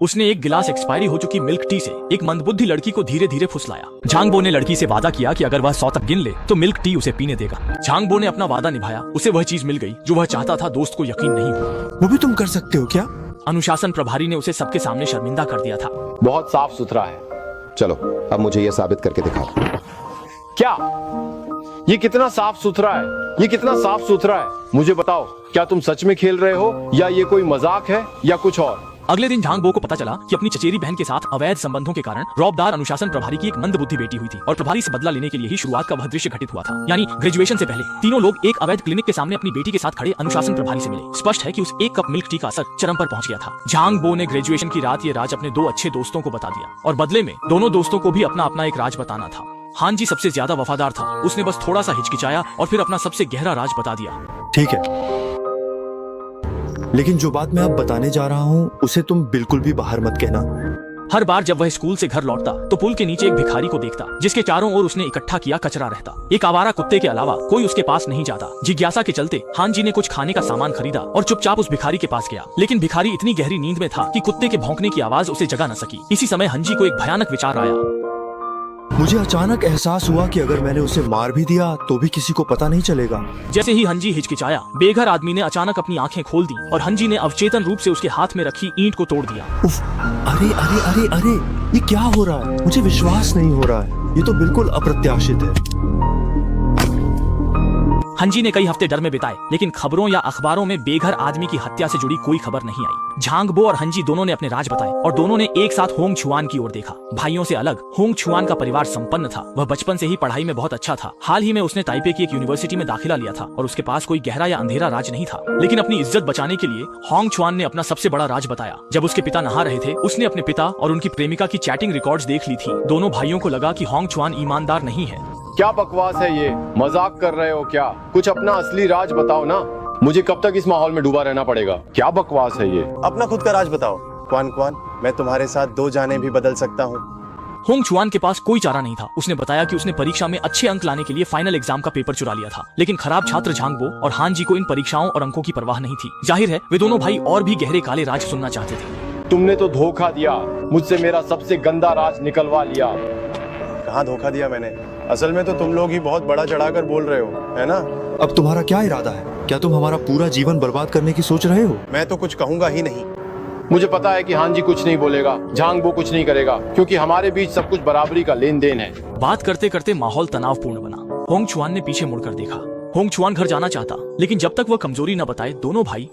उसने एक गिलास एक्सपायरी हो चुकी मिल्क टी से एक मंदबुद्धि लड़की को धीरे धीरे फुसलाया। झांगबो ने लड़की से वादा किया कि अगर वह 100 तक गिन ले तो मिल्क टी उसे पीने देगा। झांगबो ने अपना वादा निभाया, उसे वह चीज मिल गई जो वह चाहता था। दोस्त को यकीन नहीं हुआ। वो भी तुम कर सकते हो क्या? अनुशासन प्रभारी ने उसे सबके सामने शर्मिंदा कर दिया था। बहुत साफ सुथरा है। चलो अब मुझे ये साबित करके दिखाओ। क्या ये कितना साफ सुथरा है? ये कितना साफ सुथरा है? मुझे बताओ, क्या तुम सच में खेल रहे हो या ये कोई मजाक है या कुछ और? अगले दिन झांगबो को पता चला कि अपनी चचेरी बहन के साथ अवैध संबंधों के कारण रौबदार अनुशासन प्रभारी की एक मंदबुद्धि बेटी हुई थी और प्रभारी से बदला लेने के लिए ही शुरुआत का वह दृश्य घटित हुआ था। यानी ग्रेजुएशन से पहले तीनों लोग एक अवैध क्लिनिक के सामने अपनी बेटी के साथ खड़े अनुशासन प्रभारी से मिले। स्पष्ट है कि उस एक कप मिल्क टी का असर चरम पर पहुंच गया था। झांगबो ने ग्रेजुएशन की रात ये राज अपने 2 अच्छे दोस्तों को बता दिया और बदले में दोनों दोस्तों को भी अपना अपना एक राज बताना था। हांजी सबसे ज्यादा वफादार था। उसने बस थोड़ा सा हिचकिचाया और फिर अपना सबसे गहरा राज बता दिया। ठीक है, लेकिन जो बात मैं अब बताने जा रहा हूँ उसे तुम बिल्कुल भी बाहर मत कहना। हर बार जब वह स्कूल से घर लौटता तो पुल के नीचे एक भिखारी को देखता जिसके चारों ओर उसने इकट्ठा किया कचरा रहता। एक आवारा कुत्ते के अलावा कोई उसके पास नहीं जाता। जिज्ञासा के चलते हांजी ने कुछ खाने का सामान खरीदा और चुपचाप उस भिखारी के पास गया। लेकिन भिखारी इतनी गहरी नींद में था कि कुत्ते के भौंकने की आवाज उसे जगा न सकी। इसी समय हांजी को एक भयानक विचार आया। मुझे अचानक एहसास हुआ कि अगर मैंने उसे मार भी दिया तो भी किसी को पता नहीं चलेगा। जैसे ही हंजी हिचकिचाया, बेघर आदमी ने अचानक अपनी आंखें खोल दी और हंजी ने अवचेतन रूप से उसके हाथ में रखी ईंट को तोड़ दिया। उफ, अरे अरे अरे अरे, ये क्या हो रहा है? मुझे विश्वास नहीं हो रहा है। ये तो बिल्कुल अप्रत्याशित है। हंजी ने कई हफ्ते डर में बिताए, लेकिन खबरों या अखबारों में बेघर आदमी की हत्या से जुड़ी कोई खबर नहीं आई। झांगबो और हंजी दोनों ने अपने राज बताए और दोनों ने एक साथ होंग छुआन की ओर देखा। भाइयों से अलग होंग छुआन का परिवार संपन्न था। वह बचपन से ही पढ़ाई में बहुत अच्छा था। हाल ही में उसने ताइपे की एक यूनिवर्सिटी में दाखिला लिया था और उसके पास कोई गहरा या अंधेरा राज नहीं था। लेकिन अपनी इज्जत बचाने के लिए होंग छुआन ने अपना सबसे बड़ा राज बताया। जब उसके पिता नहा रहे थे, उसने अपने पिता और उनकी प्रेमिका की चैटिंग रिकॉर्ड्स देख ली थी। दोनों भाइयों को लगा कि होंग छुआन ईमानदार नहीं है। क्या बकवास है ये? मजाक कर रहे हो क्या? कुछ अपना असली राज बताओ ना। मुझे कब तक इस माहौल में डूबा रहना पड़ेगा? क्या बकवास है ये? अपना खुद का राज बताओ। क्वान क्वान, मैं तुम्हारे साथ 2 जानें भी बदल सकता हूँ। होंग छुआन के पास कोई चारा नहीं था। उसने बताया कि उसने परीक्षा में अच्छे अंक लाने के लिए फाइनल एग्जाम का पेपर चुरा लिया था। लेकिन खराब छात्र झांगबो और हांजी को इन परीक्षाओं और अंकों की परवाह नहीं थी। जाहिर है वे दोनों भाई और भी गहरे काले राज सुनना चाहते थे। तुमने तो धोखा दिया, मुझसे मेरा सबसे गंदा राज निकलवा लिया। कहाँ धोखा दिया मैंने? असल में तो तुम लोग ही बहुत बड़ा चढ़ाकर बोल रहे हो, है ना? अब तुम्हारा क्या इरादा है? क्या तुम हमारा पूरा जीवन बर्बाद करने की सोच रहे हो? मैं तो कुछ कहूंगा ही नहीं। मुझे पता है कि हांजी कुछ नहीं बोलेगा, झांगबो कुछ नहीं करेगा, क्योंकि हमारे बीच सब कुछ बराबरी का लेन देन है। बात करते करते माहौल तनावपूर्ण बना। होंग छुआन ने पीछे मुड़कर देखा। होंग छुआन घर जाना चाहता, लेकिन जब तक वह कमजोरी न बताए दोनों भाई